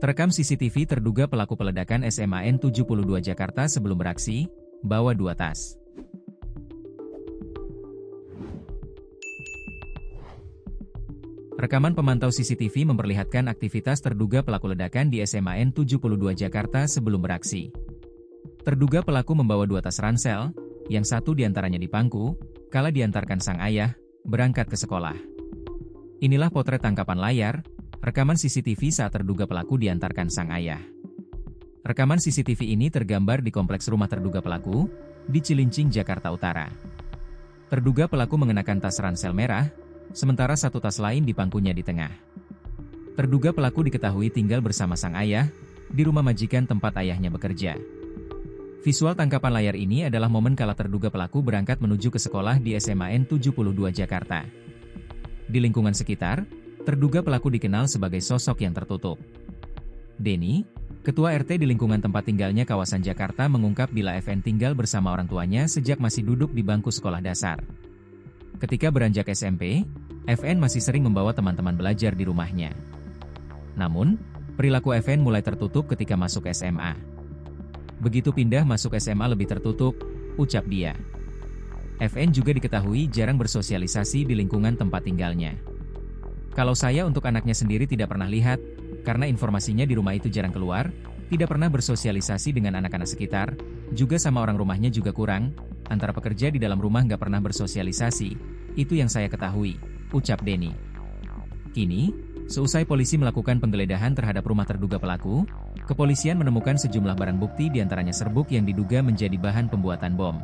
Terekam CCTV terduga pelaku peledakan SMAN 72 Jakarta sebelum beraksi, bawa 2 tas. Rekaman pemantau CCTV memperlihatkan aktivitas terduga pelaku ledakan di SMAN 72 Jakarta sebelum beraksi. Terduga pelaku membawa 2 tas ransel, yang satu diantaranya di pangku, kala diantarkan sang ayah, berangkat ke sekolah. Inilah potret tangkapan layar, rekaman CCTV saat terduga pelaku diantarkan sang ayah. Rekaman CCTV ini tergambar di kompleks rumah terduga pelaku, di Cilincing, Jakarta Utara. Terduga pelaku mengenakan tas ransel merah, sementara satu tas lain di pangkunya di tengah. Terduga pelaku diketahui tinggal bersama sang ayah, di rumah majikan tempat ayahnya bekerja. Visual tangkapan layar ini adalah momen kala terduga pelaku berangkat menuju ke sekolah di SMAN 72 Jakarta. Di lingkungan sekitar, terduga pelaku dikenal sebagai sosok yang tertutup. Denny, ketua RT di lingkungan tempat tinggalnya kawasan Jakarta mengungkap bila FN tinggal bersama orang tuanya sejak masih duduk di bangku sekolah dasar. Ketika beranjak SMP, FN masih sering membawa teman-teman belajar di rumahnya. Namun, perilaku FN mulai tertutup ketika masuk SMA. Begitu pindah masuk SMA lebih tertutup, ucap dia. FN juga diketahui jarang bersosialisasi di lingkungan tempat tinggalnya. Kalau saya untuk anaknya sendiri tidak pernah lihat, karena informasinya di rumah itu jarang keluar, tidak pernah bersosialisasi dengan anak-anak sekitar, juga sama orang rumahnya juga kurang, antara pekerja di dalam rumah nggak pernah bersosialisasi, itu yang saya ketahui, ucap Denny. Kini, seusai polisi melakukan penggeledahan terhadap rumah terduga pelaku, kepolisian menemukan sejumlah barang bukti diantaranya serbuk yang diduga menjadi bahan pembuatan bom.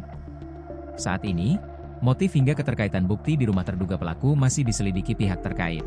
Saat ini, motif hingga keterkaitan bukti di rumah terduga pelaku masih diselidiki pihak terkait.